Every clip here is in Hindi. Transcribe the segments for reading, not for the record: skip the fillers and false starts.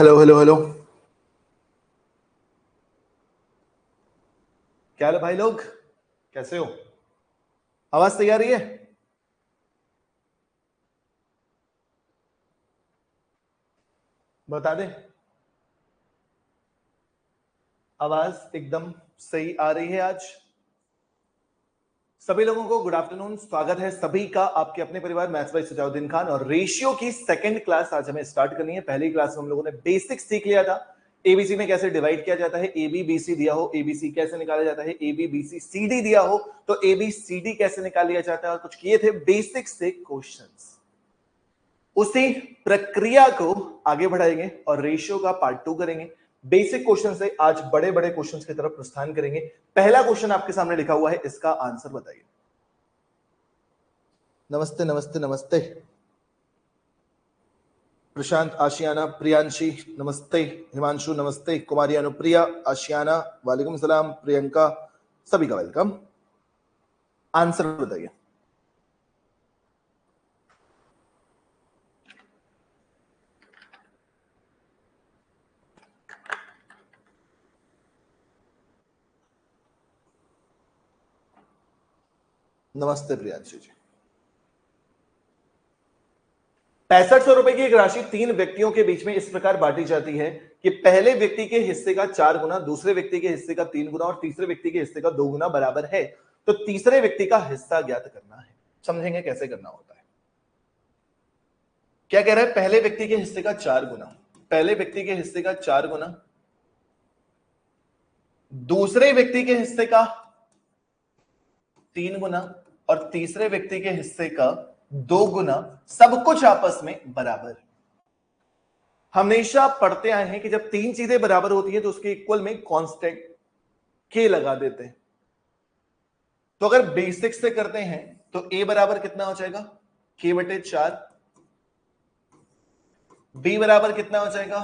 Hello hello hello. क्या हाल है भाई लोग? कैसे हो? आवाज तैयार है? बता दे। आवाज एकदम सही आ रही है आज। सभी लोगों को गुड आफ्टरनून। स्वागत है सभी का आपके अपने परिवार मैथ्स बाय सुजाउद्दीन खान। और रेशियो की सेकंड क्लास आज हमें स्टार्ट करनी है। पहली क्लास में हम लोगों ने बेसिक्स सीख लिया था। एबीसी में कैसे डिवाइड किया जाता है, एबीबीसी दिया हो एबीसी कैसे निकाला जाता है, एबीबीसी सीडी दिया हो तो एबीसीडी कैसे निकाल लिया जाता है, और कुछ किए थे बेसिक्स से क्वेश्चंस। उसी प्रक्रिया को आगे बढ़ाएंगे और रेशियो का पार्ट 2 करेंगे। बेसिक क्वेश्चन से आज बड़े बड़े क्वेश्चंस की तरफ प्रस्थान करेंगे। पहला क्वेश्चन आपके सामने लिखा हुआ है, इसका आंसर बताइए। नमस्ते नमस्ते नमस्ते। प्रशांत, आशियाना, प्रियांशी नमस्ते, हिमांशु नमस्ते, कुमारी अनुप्रिया, आशियाना वालेकुम सलाम, प्रियंका सभी का वेलकम। आंसर बताइए। नमस्ते प्रियांशी जी। 6500 रुपए की एक राशि 3 व्यक्तियों के बीच में इस प्रकार बांटी जाती है कि पहले व्यक्ति के हिस्से का 4 गुना, दूसरे व्यक्ति के हिस्से का 3 गुना और तीसरे व्यक्ति के हिस्से का 2 गुना बराबर है। तो तीसरे व्यक्ति का हिस्सा ज्ञात करना है। समझेंगे कैसे करना होता है। क्या कह रहा है? पहले व्यक्ति के हिस्से का 4 गुना, पहले व्यक्ति के हिस्से का 4 गुना, दूसरे व्यक्ति के हिस्से का 3 गुना और तीसरे व्यक्ति के हिस्से का 2 गुना, सब कुछ आपस में बराबर। हमेशा पढ़ते आए हैं कि जब तीन चीजें बराबर होती है तो उसके इक्वल में कांस्टेंट के लगा देते हैं। तो अगर बेसिक से करते हैं तो ए बराबर कितना हो जाएगा? के बटे 4। बी बराबर कितना हो जाएगा?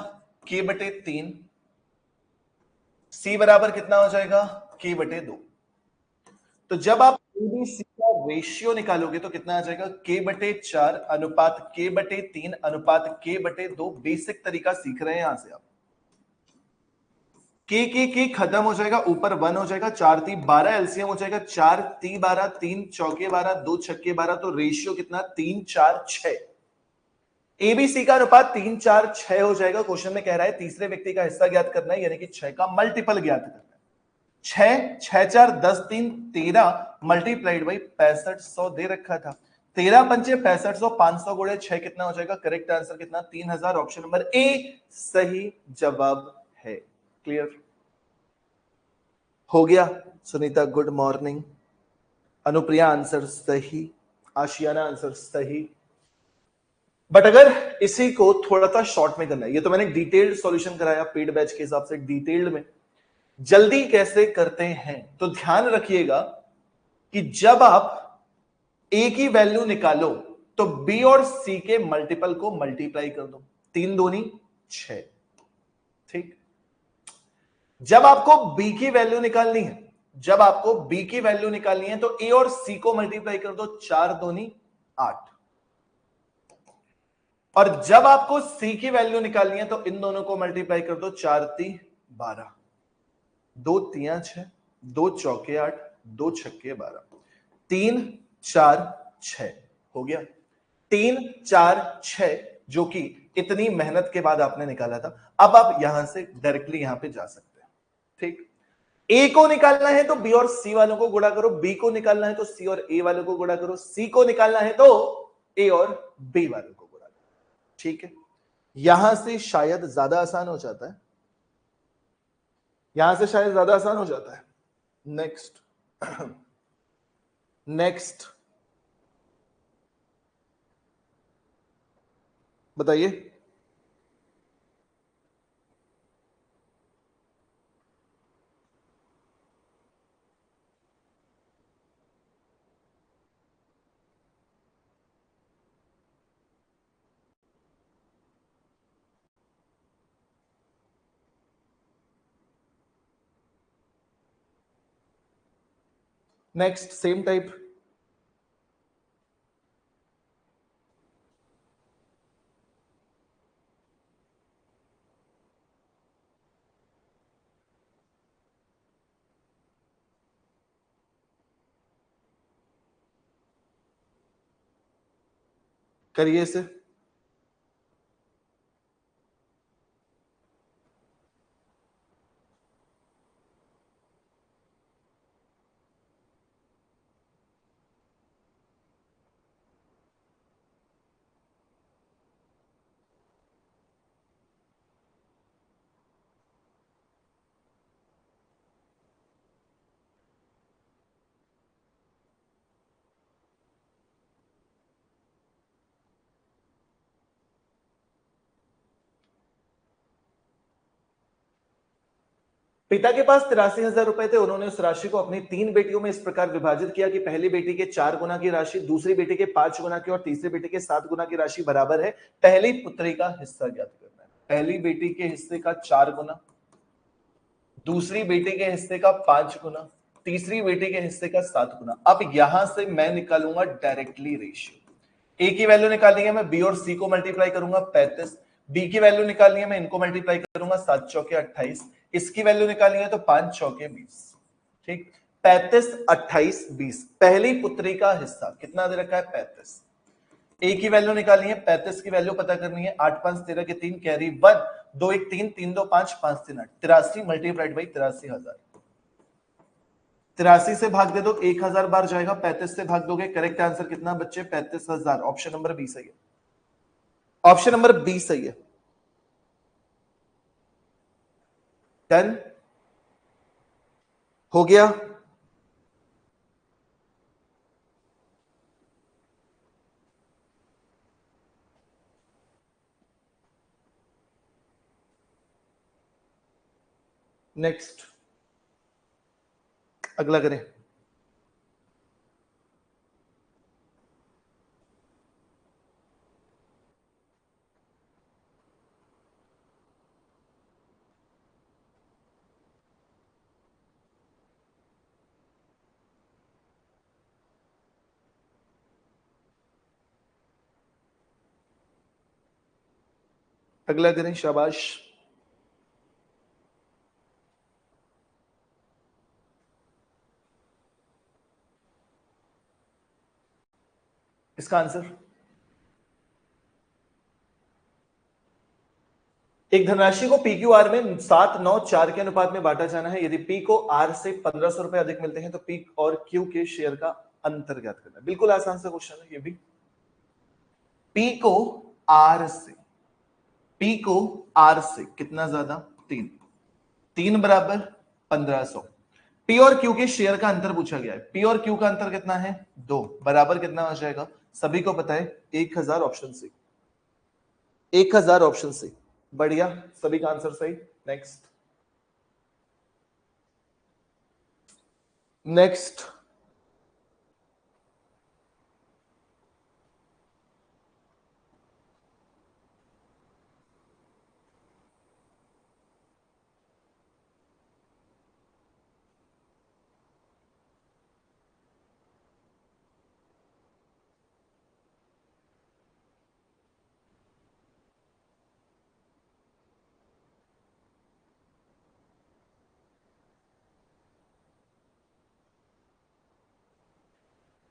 के बटे 3। सी बराबर कितना हो जाएगा? के बटे 2। तो जब आप एबीसी का रेशियो निकालोगे तो कितना आ जाएगा? के बटे 4 अनुपात के बटे 3 अनुपात के बटे 2। बेसिक तरीका सीख रहे हैं यहां से आप। के खत्म हो जाएगा, ऊपर 1 हो जाएगा, 4 3 12 एलसीएम हो जाएगा, 4 3 12, 3 चौके 12, 2 छक्के 12। तो रेशियो कितना? 3 4 6। एबीसी का अनुपात 3 4 6 हो जाएगा। क्वेश्चन में कह रहा है तीसरे व्यक्ति का हिस्सा ज्ञात करना है, यानी कि 6 का मल्टीपल ज्ञात करना है। 6 6 4 10 3 13 मल्टीप्लाइड बाई 6500 दे रखा था। 13 पंचे 6500, 500 गुणे 6 कितना हो जाएगा? करेक्ट आंसर कितना? 3000। ऑप्शन नंबर ए सही जवाब है। क्लियर हो गया? Sunita good morning. Anupriya answer सही, आशियाना आंसर सही। बट अगर इसी को थोड़ा सा शॉर्ट में करना है, ये तो मैंने डिटेल्ड सॉल्यूशन कराया पेड बैच के हिसाब से, डिटेल्ड में जल्दी कैसे करते हैं तो ध्यान रखिएगा कि जब आप ए की वैल्यू निकालो तो बी और सी के मल्टीपल को मल्टीप्लाई कर दो। 3 दूनी 6। ठीक। जब आपको बी की वैल्यू निकालनी है, जब आपको बी की वैल्यू निकालनी है तो ए और सी को मल्टीप्लाई कर दो। 4 दूनी 8। और जब आपको सी की वैल्यू निकालनी है तो इन दोनों को मल्टीप्लाई कर दो। 4 ती 12, 2 तिया 6, 2 चौके 8, 2 छक्के 12, 3 4 6 हो गया। 3 4 6 जो कि इतनी मेहनत के बाद आपने निकाला था। अब आप यहां से डायरेक्टली यहां पे जा सकते हैं। ठीक। ए को निकालना है तो बी और सी वालों को गुणा करो, बी को निकालना है तो सी और ए वालों को गुणा करो, सी को निकालना है तो ए और बी वालों को गुणा करो। ठीक है। यहां से शायद ज्यादा आसान हो जाता है, यहां से शायद ज्यादा आसान हो जाता है। नेक्स्ट नेक्स्ट बताइए। Next same type. करिए इसे। पिता के पास 83,000 रुपए थे। उन्होंने उस राशि को अपनी 3 बेटियों में इस प्रकार विभाजित किया कि पहली बेटी के 4 गुना की राशि, दूसरी बेटी के 5 गुना की और तीसरी बेटी के 7 गुना की राशि बराबर है। पहली पुत्री का हिस्सा ज्ञात करना है। पहली बेटी के हिस्से का 4 गुना, दूसरी बेटी के हिस्से का 5 गुना, तीसरी बेटी के हिस्से का 7 गुना। अब यहां से मैं निकालूंगा डायरेक्टली रेशियो। ए की वैल्यू निकालनी है, मैं बी और सी को मल्टीप्लाई करूंगा 35, बी की वैल्यू निकालनी है, मैं इनको मल्टीप्लाई करूंगा 7 चौके 28, इसकी वैल्यू निकालनी है तो 5 चौके 20। ठीक, 35 28 20। पहली पुत्री का हिस्सा कितना दे रखा है 35। ए की वैल्यू निकालनी है, 35 की वैल्यू पता करनी है, 8 5 13 के 3 कैरी 1, 2 1 3 3 2 5 5 3 8, 83 मल्टीप्लाइड बाई 83,000। 83 से भाग दे दो 1000 बार जाएगा, 35 से भाग दोगे, करेक्ट आंसर कितना बच्चे 35,000। ऑप्शन नंबर बी सही है। ऑप्शन नंबर बी सही है। डन हो गया। नेक्स्ट अगला करें। अगला करें, शाबाश। इसका आंसर एक धनराशि को पी क्यू आर में 7 9 4 के अनुपात में बांटा जाना है। यदि पी को आर से 1500 रुपए अधिक मिलते हैं तो पी और क्यू के शेयर का अंतर ज्ञात करना है। बिल्कुल आसान सा क्वेश्चन है ये भी। पी को आर से, पी को आर से कितना ज्यादा 3, 3 बराबर 1500। पी और क्यू के शेयर का अंतर पूछा गया है। पी और क्यू का अंतर कितना है 2, बराबर कितना हो जाएगा सभी को पता है 1000। Option C 1000। ऑप्शन सी बढ़िया, सभी का आंसर सही। नेक्स्ट नेक्स्ट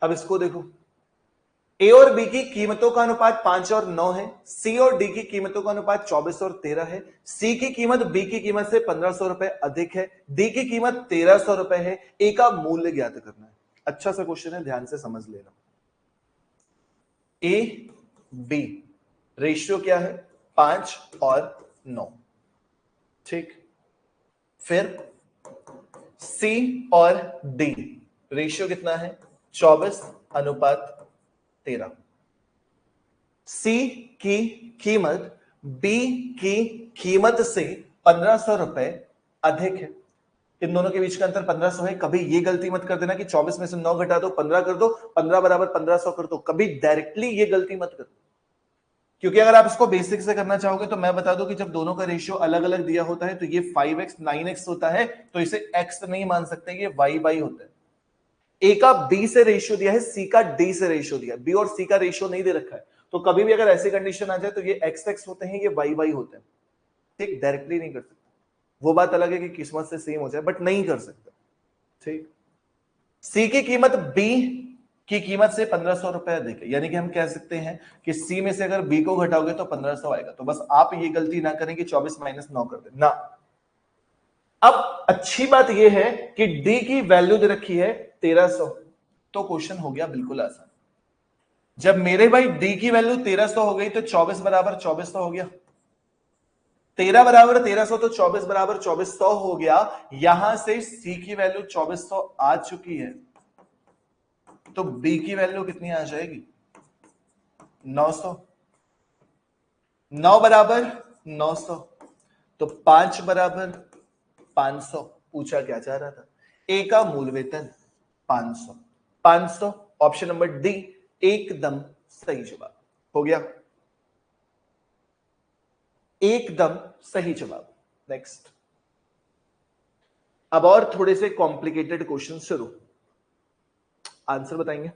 अब इसको देखो। ए और बी की कीमतों का अनुपात 5 और 9 है। सी और डी की कीमतों का अनुपात 24 और 13 है। सी की कीमत बी की कीमत से 1500 रुपए अधिक है। डी की कीमत 1300 रुपए है। ए का मूल्य ज्ञात करना है। अच्छा सा क्वेश्चन है, ध्यान से समझ लेना। ए बी रेशियो क्या है 5 और 9। ठीक, फिर सी और डी रेशियो कितना है 24 अनुपात 13। सी की कीमत बी की कीमत से 1500 रुपए अधिक है। इन दोनों के बीच का अंतर 1500 है। कभी ये गलती मत कर देना कि 24 में से 9 घटा दो 15 कर दो, 15 बराबर 1500 कर दो। कभी डायरेक्टली ये गलती मत कर, क्योंकि अगर आप इसको बेसिक से करना चाहोगे तो मैं बता दूं कि जब दोनों का रेशियो अलग अलग दिया होता है तो ये 5x 9x होता है, तो इसे x नहीं मान सकते, ये y होता है। ए का बी से रेशियो दिया है, सी का डी से रेशियो दिया है। बी और सी का रेशियो नहीं दे रखा है, तो कभी भी अगर ऐसी कंडीशन आ जाए तो ये x होते हैं, ये y होते हैं। ठीक, डायरेक्टली नहीं कर सकते। वो बात अलग है कि किस्मत से सेम हो जाए, बट नहीं कर सकते। ठीक, सी की कीमत बी की कीमत से 1500 रुपए अधिक है, यानी कि हम कह सकते हैं कि सी में से अगर बी को घटाओगे तो 1500 आएगा। तो बस आप ये गलती ना करें कि 24 माइनस 9 कर दे ना। अब अच्छी बात यह है कि डी की वैल्यू दे रखी है 1300, तो क्वेश्चन हो गया बिल्कुल आसान। जब मेरे भाई डी की वैल्यू 1300 हो गई तो 24 बराबर 2400 हो गया, 13 बराबर 1300 तो 24 बराबर 2400 हो गया। यहां से सी की वैल्यू 2400 आ चुकी है, तो बी की वैल्यू कितनी आ जाएगी 900। 9 बराबर 900, तो 5 बराबर 500। पूछा क्या चाह रहा था, ए का मूल वेतन 500। 500 ऑप्शन नंबर डी एकदम सही जवाब हो गया, एकदम सही जवाब। नेक्स्ट, अब और थोड़े से कॉम्प्लिकेटेड क्वेश्चन शुरू, आंसर बताएंगे।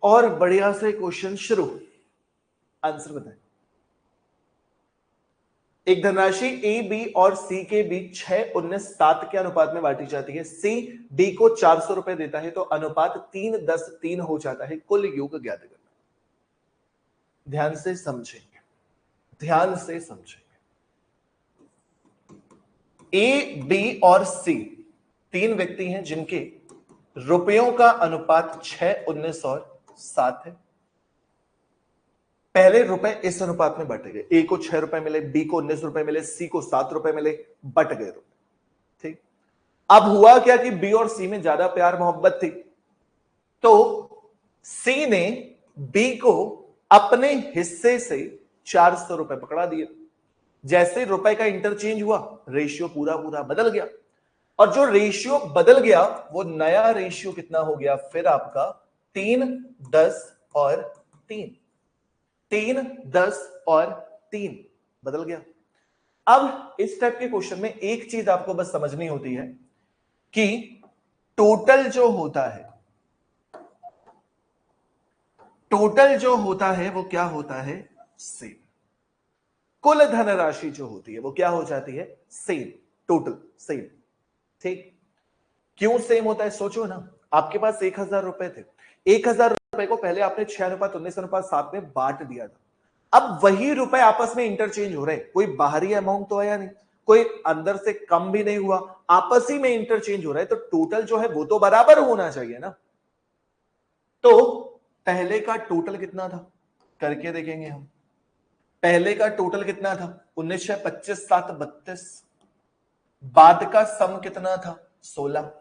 और बढ़िया से क्वेश्चन शुरू, आंसर बताएं। एक धनराशि ए बी और सी के बीच 6, 19, 7 के अनुपात में बांटी जाती है। सी डी को 400 रुपए देता है तो अनुपात 3, 10, 3 हो जाता है। कुल योग ज्ञात करना। ध्यान से समझेंगे, ध्यान से समझेंगे। ए बी और सी 3 व्यक्ति हैं जिनके रुपयों का अनुपात 6, 19 और 7 है। पहले रुपए इस अनुपात में बटे गए, ए को 6 रुपए मिले, बी को 19 रुपए मिले, सी को 7 रुपए मिले, बट गए रुपए। ठीक, अब हुआ क्या कि बी और सी में ज्यादा प्यार मोहब्बत थी, तो सी ने बी को अपने हिस्से से 400 रुपए पकड़ा दिए। जैसे रुपए का इंटरचेंज हुआ, रेशियो पूरा पूरा बदल गया, और जो रेशियो बदल गया वो नया रेशियो कितना हो गया फिर आपका 3, 10 और 3। 3, 10 और 3 बदल गया। अब इस टाइप के क्वेश्चन में एक चीज आपको बस समझनी होती है कि टोटल जो होता है, टोटल जो होता है वो क्या होता है, सेम। कुल धनराशि जो होती है वो क्या हो जाती है, सेम, टोटल सेम। ठीक, क्यों सेम होता है सोचो ना, आपके पास 1000 रुपए थे, 1000 रुपए को पहले आपने 6:19:7 में बांट दिया था। अब वही रुपए आपस में इंटरचेंज हो रहे, कोई बाहरी अमाउंट तो आया नहीं, कोई अंदर से कम भी नहीं हुआ, आपस ही में इंटरचेंज हो रहा है, तो टोटल जो है वो तो बराबर होना चाहिए ना। तो पहले का टोटल कितना था करके देखेंगे हम। पहले का टोटल कितना था 19, 25, 7, 32। बाद का सम कितना था 16।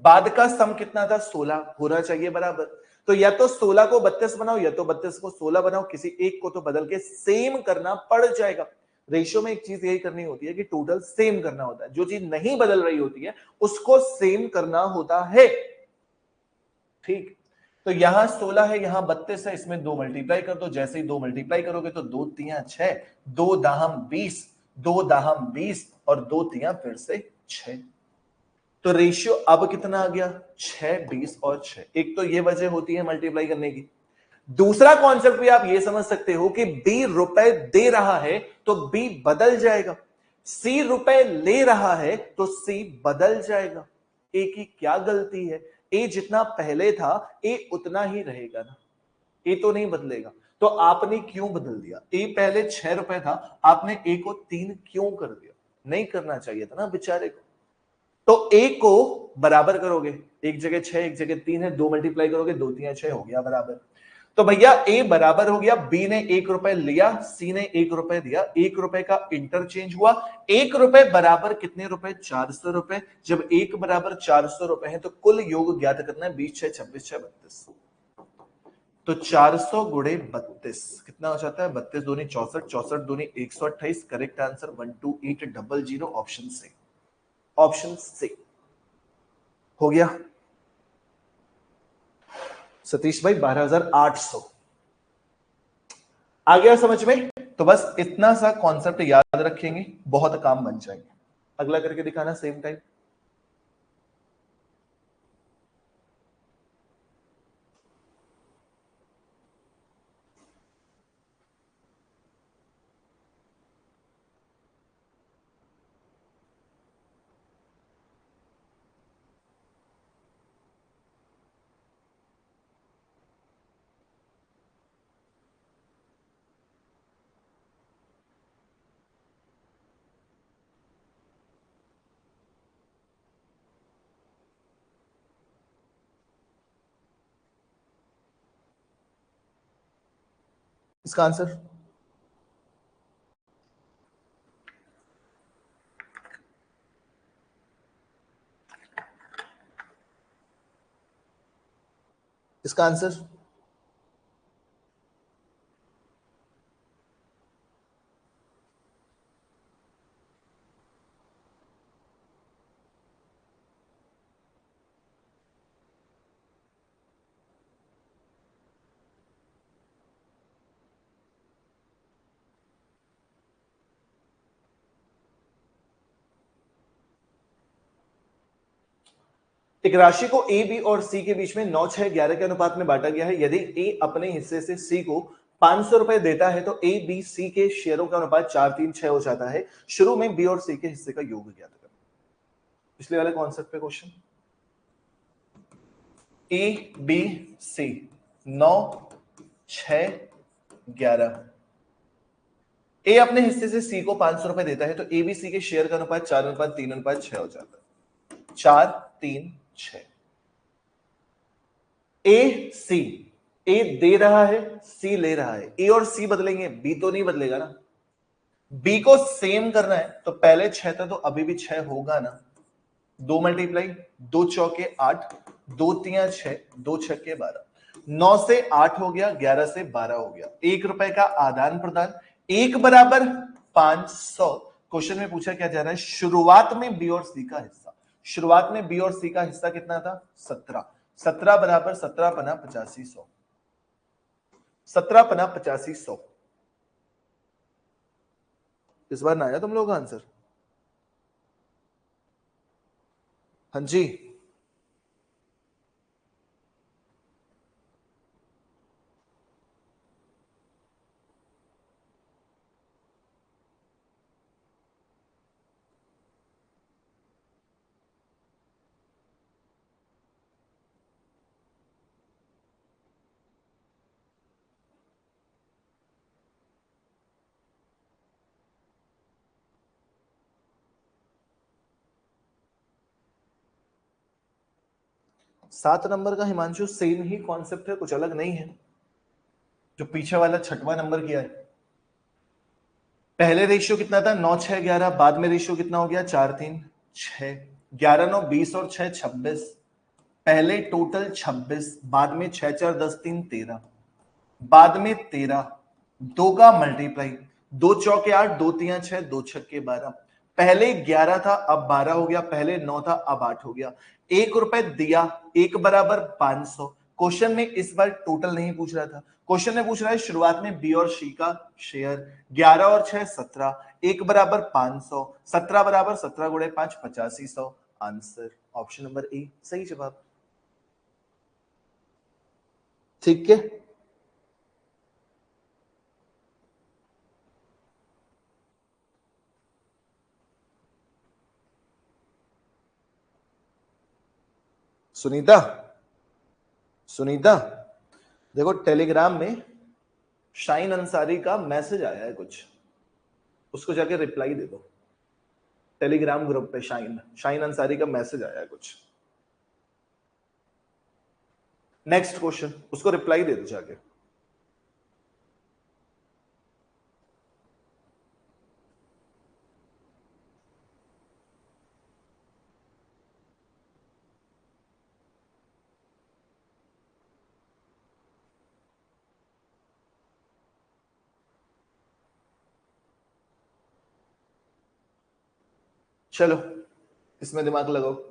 बाद का सम कितना था 16, होना चाहिए बराबर। तो या तो 16 को 32 बनाओ या तो 32 को 16 बनाओ, किसी एक को तो बदल के सेम करना पड़ जाएगा। रेशियो में एक चीज यही करनी होती है कि टोटल सेम करना होता है, जो चीज नहीं बदल रही होती है उसको सेम करना होता है। ठीक, तो यहां 16 है, यहां 32 है, इसमें 2 मल्टीप्लाई कर दो। जैसे ही 2 मल्टीप्लाई करोगे तो 2 तिया 6, 2 दाहम 20, 2 दाहम 20 और 2 तिया फिर से 6। तो रेशियो अब कितना आ गया 6, 20 और 6। एक तो ये वजह होती है मल्टीप्लाई करने की। दूसरा कॉन्सेप्ट भी आप ये समझ सकते हो कि बी रुपए दे रहा है तो बी बदल जाएगा, सी रुपए ले रहा है तो सी बदल जाएगा। ए की क्या गलती है, ए जितना पहले था ए उतना ही रहेगा ना, ए तो नहीं बदलेगा। तो आपने क्यों बदल दिया, ए पहले 6 रुपए था, आपने ए को 3 क्यों कर दिया, नहीं करना चाहिए था ना बेचारे को। तो ए को बराबर करोगे, एक जगह 6 एक जगह 3 है, 2 मल्टीप्लाई करोगे, 2 3 6 हो गया बराबर। तो भैया ए बराबर हो गया, बी ने 1 रुपए लिया, सी ने 1 रुपए दिया, 1 रुपए का इंटरचेंज हुआ। 1 रुपए बराबर कितने रुपए 400 रुपए। जब 1 बराबर 400 रुपए है तो कुल योग ज्ञात करना है, 20, 6, 26, 6, 32। तो 400 गुणे 32 कितना हो जाता है, 32 दूनी 64, 64 दूनी 128। Correct answer 12800, option C, option C हो गया। सतीश भाई 12800 आ गया समझ में। तो बस इतना सा कॉन्सेप्ट याद रखेंगे, बहुत काम बन जाएंगे। अगला करके दिखाना सेम टाइम। इसका आंसर इसका आंसर एक राशि को ए बी और सी के बीच में 9 6 11 के अनुपात में बांटा गया है। यदि ए अपने हिस्से से सी को 500 रुपए देता है तो ए बी सी के शेयरों का अनुपात 4 3 6 हो जाता है। शुरू में बी और सी के हिस्से का योग ज्ञात करें। पिछले वाले कॉन्सेप्ट पे क्वेश्चन। A B C 9 6 11। ए अपने हिस्से से सी को 500 रुपए देता है तो ए बी सी के शेयर का अनुपात 4:3:6 हो जाता है। 4 3 6। ए सी, ए दे रहा है, सी ले रहा है। ए और सी बदलेंगे, बी तो नहीं बदलेगा ना। बी को सेम करना है तो पहले 6 था तो अभी भी 6 होगा ना। 2 मल्टीप्लाई 2 चौके 8, 2 तिया 6, 2 छक्के 12। 9 से 8 हो गया, 11 से 12 हो गया। 1 रुपए का आदान प्रदान, 1 बराबर 500। क्वेश्चन में पूछा क्या जा रहा है, शुरुआत में बी और सी का हिस्सा। शुरुआत में बी और सी का हिस्सा कितना था, 17। 17 बराबर 17 पना 8500। 17 पना 8500। इस बार ना आया तुम लोग का आंसर? हाँ जी। सात नंबर का हिमांशु सेम ही कॉन्सेप्ट है, कुछ अलग नहीं है। जो पीछे वाला छठवां नंबर किया है, पहले रेशियो कितना था 9 6 11, बाद में रेशियो कितना हो गया 4 3 6। 11 9 20 और 6 26। पहले टोटल 26, बाद में 6 4 10 3 13, बाद में 13। 2 का मल्टीप्लाई, 2 चौके 8, 2 तिया 6, 2 छक्के 12। पहले 11 था अब 12 हो गया, पहले 9 था अब 8 हो गया। 1 रुपए दिया, 1 बराबर 500। क्वेश्चन में इस बार टोटल नहीं पूछ रहा था, क्वेश्चन में पूछ रहा है शुरुआत में बी और सी का शेयर। 11 और 6 17, 1 बराबर 500, 17 बराबर 17 गुणे 5 8500। आंसर ऑप्शन नंबर ए सही जवाब। ठीक है, सुनीता, सुनीता देखो टेलीग्राम में शाइन अंसारी का मैसेज आया है कुछ, उसको जाके रिप्लाई दे दो। टेलीग्राम ग्रुप पे शाइन शाइन अंसारी का मैसेज आया है कुछ। नेक्स्ट क्वेश्चन, उसको रिप्लाई दे दो जाके। चलो इसमें दिमाग लगाओ।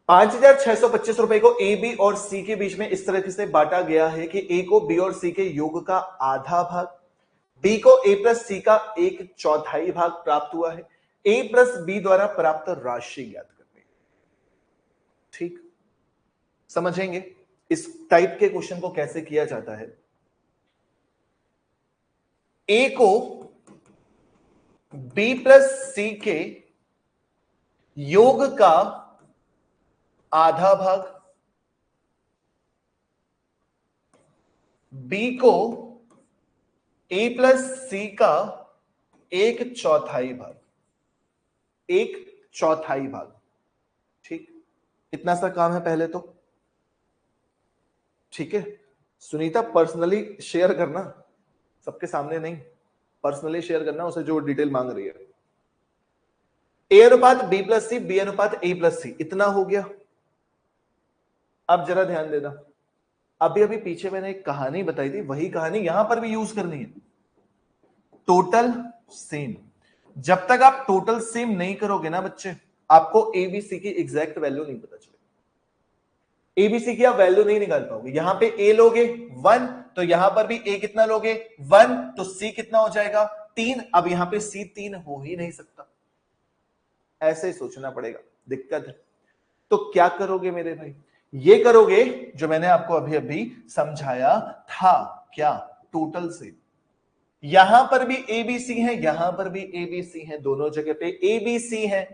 ₹5,625 को ए बी और सी के बीच में इस तरह से बांटा गया है कि ए को बी और सी के योग का आधा भाग, बी को ए प्लस सी का 1/4 भाग प्राप्त हुआ है। ए प्लस बी द्वारा प्राप्त राशि ज्ञात करनी है। ठीक, समझेंगे इस टाइप के क्वेश्चन को कैसे किया जाता है। ए को बी प्लस सी के योग का आधा भाग, बी को ए प्लस सी का एक चौथाई भाग, एक चौथाई भाग। ठीक, इतना सा काम है पहले तो। ठीक है सुनीता, पर्सनली शेयर करना, सबके सामने नहीं, पर्सनली शेयर करना उसे जो डिटेल मांग रही है। ए अनुपात बी प्लस सी, बी अनुपात ए प्लस सी, इतना हो गया। अब जरा ध्यान देना, अभी अभी पीछे मैंने एक कहानी बताई थी, वही कहानी यहां पर भी यूज करनी है। टोटल सेम, जब तक आप टोटल सेम नहीं करोगे ना बच्चे, आपको एबीसी की एग्जैक्ट वैल्यू नहीं पता चलेगी। एबीसी की आप वैल्यू नहीं निकाल पाओगे। यहां पे ए लोगे 1, तो यहां पर भी ए कितना लोगे 1, तो सी कितना हो जाएगा 3। अब यहां पे सी 3 हो ही नहीं सकता, ऐसे ही सोचना पड़ेगा, दिक्कत है। तो क्या करोगे मेरे भाई, ये करोगे जो मैंने आपको अभी अभी समझाया था, क्या, टोटल से। यहां पर भी एबीसी है, यहां पर भी एबीसी है, दोनों जगह पे एबीसी है,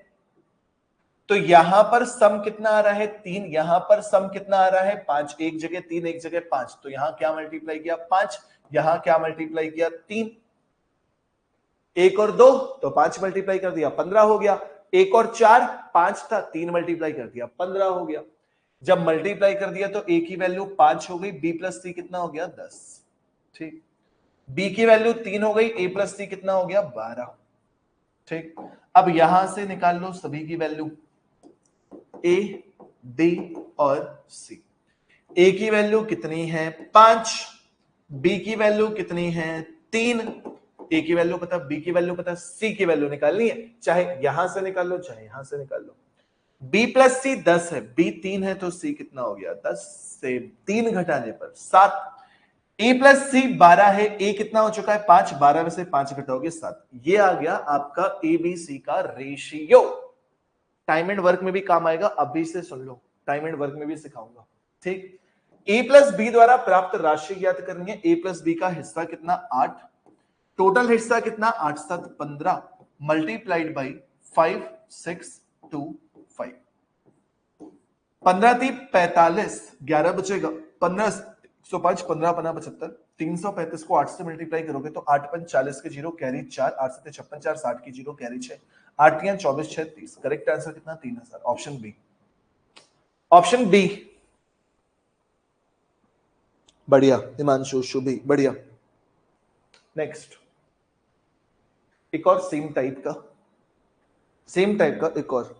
तो यहां पर सम कितना आ रहा है 3, यहां पर सम कितना आ रहा है 5, एक जगह 3 एक जगह 5, तो यहां क्या मल्टीप्लाई किया 5, यहां क्या मल्टीप्लाई किया 3, 1 और 2 तो 5 मल्टीप्लाई कर दिया 15 हो गया, 1 और 4 5 था, 3 मल्टीप्लाई कर दिया 15 हो गया। जब मल्टीप्लाई कर दिया तो ए की वैल्यू 5 हो गई, बी प्लस सी कितना हो गया 10। ठीक, बी की वैल्यू 3 हो गई, ए प्लस सी कितना हो गया 12। ठीक, अब यहां से निकाल लो सभी की वैल्यू, ए बी और सी। ए की वैल्यू कितनी है 5, बी की वैल्यू कितनी है 3, ए की वैल्यू पता, बी की वैल्यू पता, सी की वैल्यू निकालनी है, चाहे यहां से निकाल लो चाहे यहां से निकाल लो। बी प्लस सी 10 है, बी 3 है, तो सी कितना हो गया 10 से 3 घटाने पर 7। ए प्लस सी 12 है, ए कितना हो चुका है 5, 12 में से 5 घटाओगे 7। ये आ गया आपका एबीसी का रेशियो। टाइम एंड वर्क में भी काम आएगा, अभी से सुन लो, टाइम एंड वर्क में भी सिखाऊंगा। ठीक, ए प्लस बी द्वारा प्राप्त राशि ज्ञात करनी है। ए प्लस बी का हिस्सा कितना 8, टोटल हिस्सा कितना 8 7 15 मल्टीप्लाइड बाई 5 6 2 5, 15 3 45, 11 बचेगा, 15 105 15 15 75, 335 को 8 से मल्टीप्लाई करोगे तो 8 5 40 के जीरो कैरी 4, 8 7 56 4 60 की जीरो कैरी 6, 8 3 24 6 30। करेक्ट आंसर कितना 3000, ऑप्शन बी, ऑप्शन बी। बढ़िया हिमांशु, शुभी, बढ़िया। नेक्स्ट, एक और सेम टाइप का, सेम टाइप का एक और।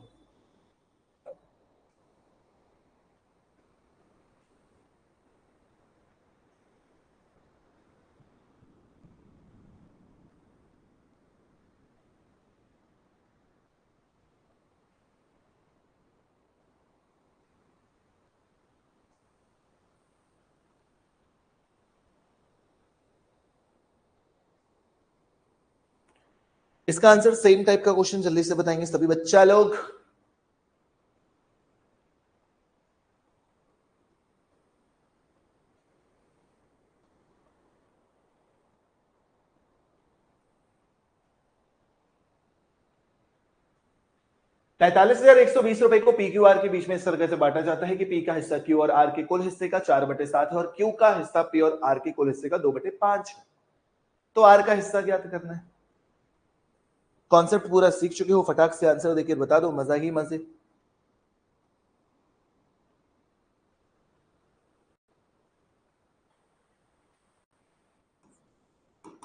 इसका आंसर सेम टाइप का क्वेश्चन जल्दी से बताएंगे सभी बच्चा लोग। ₹43,120 को पी क्यू आर के बीच में इस तरह से बांटा जाता है कि पी का हिस्सा क्यू और आर के कुल हिस्से का 4/7 है और क्यू का हिस्सा पी और आर के कुल हिस्से का 2/5 है। तो आर का हिस्सा ज्ञात करना है। कॉन्सेप्ट पूरा सीख चुके हो, फटाक से आंसर देकर बता दो, मजा ही मजे।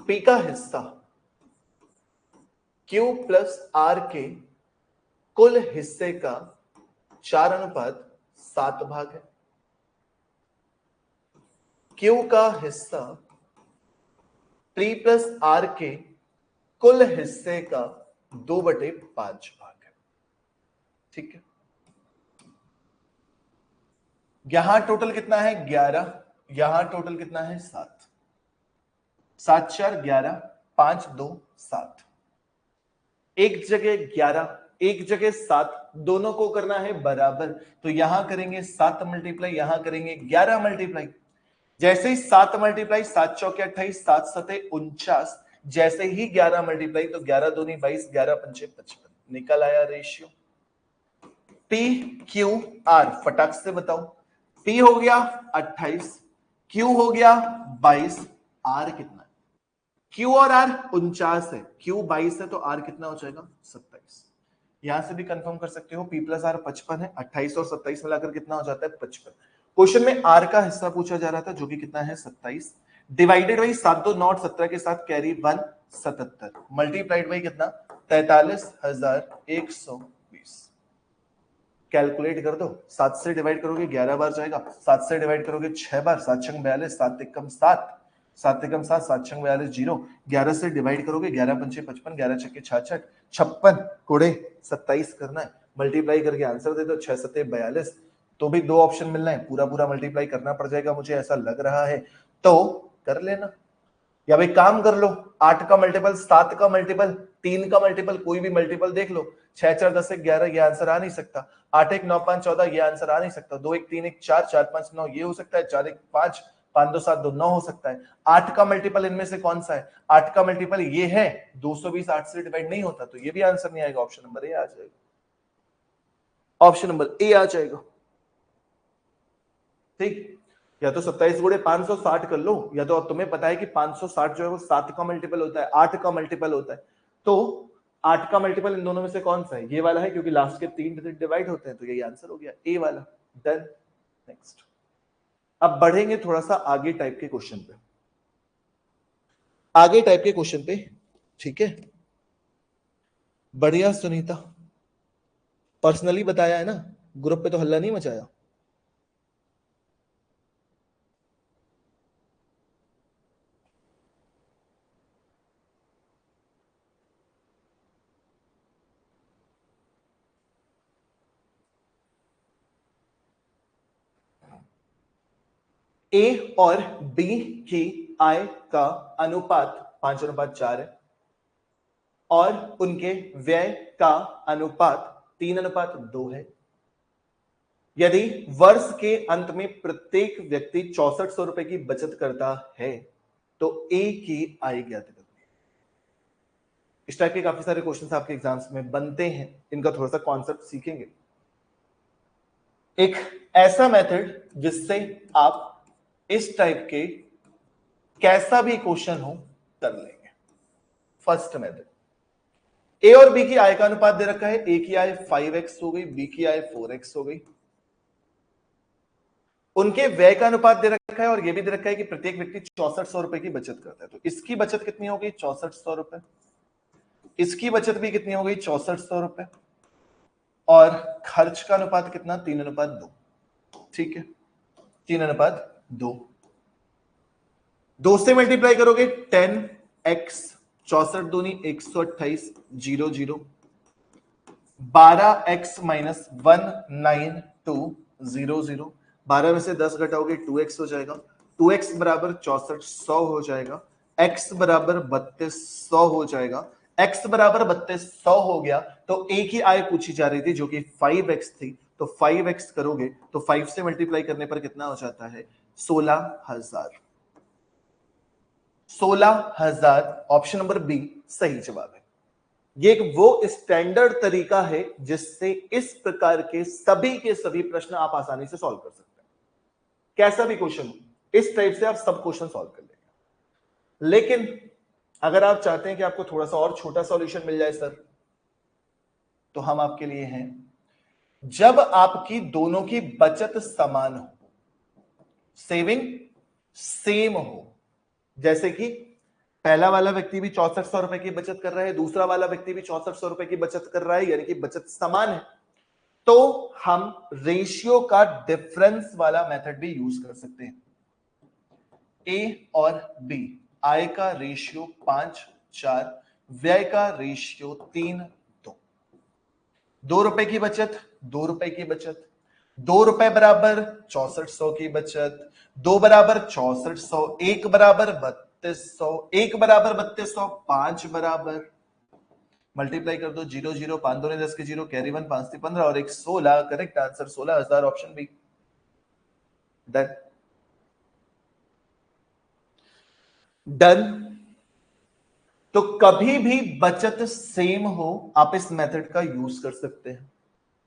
पी का हिस्सा क्यू प्लस आर के कुल हिस्से का 4/7 भाग है। क्यू का हिस्सा पी प्लस आर के कुल हिस्से का 2/5 भाग है। ठीक है, यहां टोटल कितना है 11, यहां टोटल कितना है 7, 7 4 11, 5 2 7, एक जगह 11 एक जगह 7, दोनों को करना है बराबर, तो यहां करेंगे 7 मल्टीप्लाई, यहां करेंगे 11 मल्टीप्लाई। जैसे ही 7 मल्टीप्लाई, 7 चौके 28, 7 सते 49, जैसे ही 11 मल्टीप्लाई तो 11 दूनी 22, 11 पंचे 55, निकल आया रेशियो। पी क्यू आर फटाक से बताओ। पी हो गया 28, क्यू हो गया 22, आर कितना है? क्यू और आर 49 है, क्यू 22 है, तो आर कितना हो जाएगा 27। यहां से भी कंफर्म कर सकते हो, पी प्लस आर 55 है, 28 और 27 मिलाकर कितना हो जाता है 55। क्वेश्चन में आर का हिस्सा पूछा जा रहा था जो कि कितना है 27, डिवाइडेड बाई 7 2 नॉट 17 के साथ कैरी 1 77, मल्टीप्लाइड बाई कितना 43,120। कैलकुलेट कर दो, 7 से डिवाइड करोगे 11 बार जाएगा, 7 से डिवाइड करोगे 6 बार, 7 छंग 42, 7 एकम 7, 7 एकम 7, 7 छंग 42 जीरो, 11 से डिवाइड करोगे 11 पंचे 55, 11 छक्के 66, 56 कोड़े 27 करना है, मल्टीप्लाई करके आंसर दे दो 6 सत्ते 42। तो भी दो ऑप्शन मिलना है, पूरा पूरा मल्टीप्लाई करना पड़ जाएगा मुझे ऐसा लग रहा है, तो कर लेना। या भाई काम कर लो, 8 का मल्टीपल, 7 का मल्टीपल, 3 का मल्टीपल, कोई भी मल्टीपल देख लो, 6 4 10 1 11, ये आंसर आ नहीं सकता। 8 1 9 5 14, ये आंसर आ नहीं सकता। 2 1 3 1 4, 4 5 9, ये हो सकता है। 4 1 5, 5 2 7 2 9 हो सकता है। 8 का मल्टीपल इनमें से कौन सा है? 8 का मल्टीपल ये है, 220 8 से डिवाइड नहीं होता, तो ये भी आंसर नहीं आएगा, ऑप्शन नंबर ए आ जाएगा, ऑप्शन नंबर ए आ जाएगा। ठीक, या तो 27 गुणे 560 कर लो, या तो तुम्हें पता है कि 560 जो है वो 7 का मल्टीपल होता है, 8 का मल्टीपल होता है, तो 8 का मल्टीपल इन दोनों में से कौन सा है? ये वाला है, क्योंकि लास्ट के 3 डिजिट डिवाइड होते हैं, तो यही आंसर हो गया, ए वाला। डन। नेक्स्ट, अब बढ़ेंगे थोड़ा सा आगे टाइप के क्वेश्चन पे, आगे टाइप के क्वेश्चन पे। ठीक है, बढ़िया सुनीता, पर्सनली बताया है ना, ग्रुप पे तो हल्ला नहीं मचाया। ए और बी की आय का अनुपात 5:4 है और उनके व्यय का अनुपात 3:2 है। यदि वर्ष के अंत में प्रत्येक व्यक्ति 6400 रुपए की बचत करता है तो ए की आय ज्ञात करनी है। इस टाइप के काफी सारे क्वेश्चंस आपके एग्जाम्स में बनते हैं, इनका थोड़ा सा कॉन्सेप्ट सीखेंगे। एक ऐसा मेथड जिससे आप इस टाइप के कैसा भी क्वेश्चन हो कर लेंगे। फर्स्ट मेथड, ए और बी की आय का अनुपात दे रखा है, ए की आय 5x हो गई, बी की आय 4x हो गई। उनके व्यय का अनुपात दे रखा है और यह भी दे रखा है कि प्रत्येक व्यक्ति 6400 रुपए की बचत करता है, तो इसकी बचत कितनी होगी 6400 रुपए, इसकी बचत भी कितनी हो गई 6400 रुपए, और खर्च का अनुपात कितना 3:2। ठीक है, 3:2, 2 से मल्टीप्लाई करोगे 10x, 64 दूनी 128, 0 0, 12x माइनस 19200, 12 में से 10 घटाओगे 2x हो जाएगा, 2x बराबर 6400 हो जाएगा, x बराबर 3200 हो जाएगा, x बराबर 3200 हो गया, तो एक ही आय पूछी जा रही थी जो कि 5x थी, तो 5x करोगे तो 5 से मल्टीप्लाई करने पर कितना हो जाता है 16,000। 16,000 ऑप्शन नंबर बी सही जवाब है। ये एक वो स्टैंडर्ड तरीका है जिससे इस प्रकार के सभी प्रश्न आप आसानी से सॉल्व कर सकते हैं। कैसा भी क्वेश्चन इस टाइप से आप सब क्वेश्चन सॉल्व कर लेंगे। लेकिन अगर आप चाहते हैं कि आपको थोड़ा सा और छोटा सॉल्यूशन मिल जाए सर, तो हम आपके लिए हैं, जब आपकी दोनों की बचत समान हो, सेविंग सेम हो, जैसे कि पहला वाला व्यक्ति भी 6400 रुपए की बचत कर रहा है, दूसरा वाला व्यक्ति भी 6400 रुपए की बचत कर रहा है, यानी कि बचत समान है, तो हम रेशियो का डिफरेंस वाला मेथड भी यूज कर सकते हैं। ए और बी, आय का रेशियो 5:4, व्यय का रेशियो 3:2, 2 रुपए की बचत, 2 रुपए की बचत, 2 रुपए बराबर 6400 की बचत, 2 बराबर 6400, 1 बराबर 3200, 1 बराबर 3200, 5 बराबर, मल्टीप्लाई कर दो 0 0, 5 2 10 के 0, कैरी 1, 5 3 15 और 1 16, correct answer 16,000, option B. Done, done. तो कभी भी बचत सेम हो आप इस मेथड का यूज कर सकते हैं।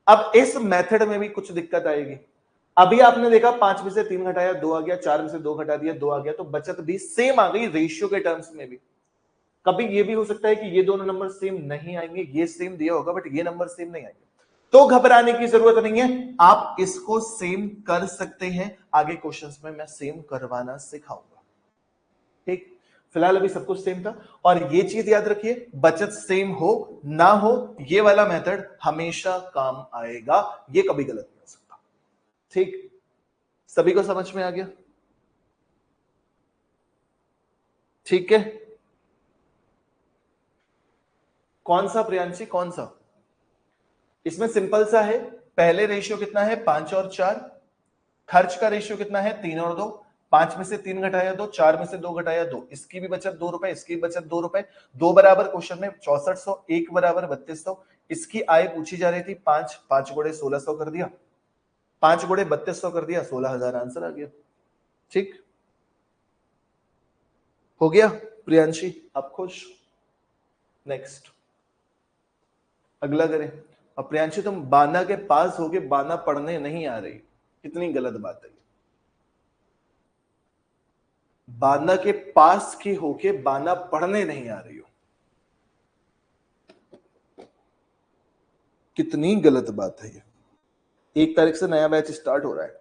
अब इस मेथड में भी कुछ दिक्कत आएगी। अभी आपने देखा 5 में से 3 घटाया 2 आ गया, 4 में से 2 घटा दिया 2 आ गया, तो बचत भी सेम आ गई रेशियो के टर्म्स में भी। कभी ये भी हो सकता है कि ये दोनों नंबर सेम नहीं आएंगे, ये सेम दिया होगा बट ये नंबर सेम नहीं आएंगे, तो घबराने की जरूरत नहीं है, आप इसको सेम कर सकते हैं। आगे क्वेश्चंस में मैं सेम करवाना सिखाऊंगा। ठीक, फिलहाल अभी सब कुछ सेम था। और ये चीज याद रखिए, बचत सेम हो ना हो ये वाला मेथड हमेशा काम आएगा, ये कभी गलत नहीं हो सकता। ठीक, सभी को समझ में आ गया? ठीक है, कौन सा प्रियांशी, कौन सा? इसमें सिंपल सा है, पहले रेशियो कितना है 5 और 4, खर्च का रेशियो कितना है 3 और 2, 5 में से 3 घटाया 2, 4 में से 2 घटाया 2, इसकी भी बचत 2 रुपए, इसकी भी बचत 2 रुपए, 2 बराबर क्वेश्चन में 6400, 1 बराबर 3200, इसकी आय पूछी जा रही थी 5, 5 गुणे 1600 कर दिया, 5 गुणे 3200 कर दिया, 16,000 आंसर आ गया। ठीक, हो गया प्रियांशी, आप खुश? नेक्स्ट, अगला करें। अब प्रियांशी तुम बाना के पास होके बाना पढ़ने नहीं आ रही, कितनी गलत बात है। बाना के पास की होके बाना पढ़ने नहीं आ रही हो, कितनी गलत बात है ये। 1 तारीख से नया बैच स्टार्ट हो रहा है।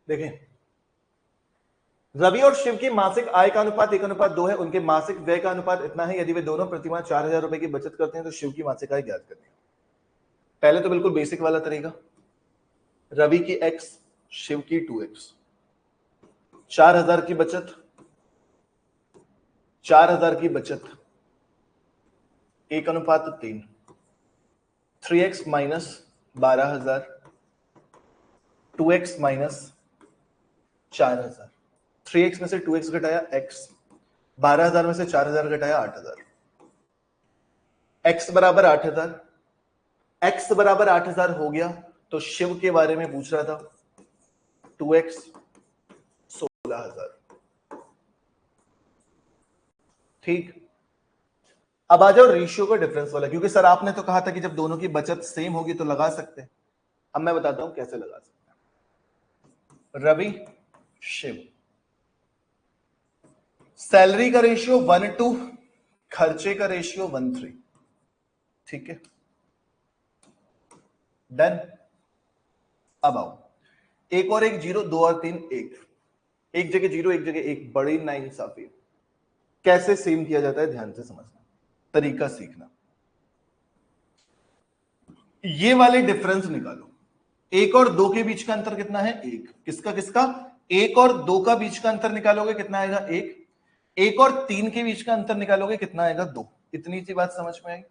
देखें, रवि और शिव की मासिक आय का अनुपात 1:2 है, उनके मासिक व्यय का अनुपात इतना है, यदि वे दोनों प्रतिमाह 4,000 रुपए की बचत करते हैं तो शिव की मासिक आय ज्ञात करनी है। पहले तो बिल्कुल बेसिक वाला तरीका, रवि की x, शिव की 2x, 4,000 की बचत, 4,000 की बचत 1:3, 3x minus 12,000, 2x minus 4,000, 3x में से 2x घटाया x, 12,000 में से 4,000 घटाया 8,000, x बराबर 8,000, x बराबर 8,000 हो गया, तो शिव के बारे में पूछ रहा था, 2x 16,000। ठीक, अब आ जाओ रेशियो का डिफरेंस वाला, क्योंकि सर आपने तो कहा था कि जब दोनों की बचत सेम होगी तो लगा सकते हैं। अब मैं बताता हूं कैसे लगा सकते हैं। रवि, शिव, सैलरी का रेशियो 1:2, खर्चे का रेशियो 1:3। ठीक है, डन। अब आओ, एक और एक जीरो, 2 और 3 1, एक जगह जीरो एक जगह एक, बड़ी नाइंसाफी। कैसे सेम किया जाता है ध्यान से समझना, तरीका सीखना। ये वाले डिफरेंस निकालो, 1 और 2 के बीच का अंतर कितना है 1, किसका किसका, 1 और 2 का बीच का अंतर निकालोगे कितना आएगा 1, 1 और 3 के बीच का अंतर निकालोगे कितना आएगा 2। इतनी सी बात समझ में आई?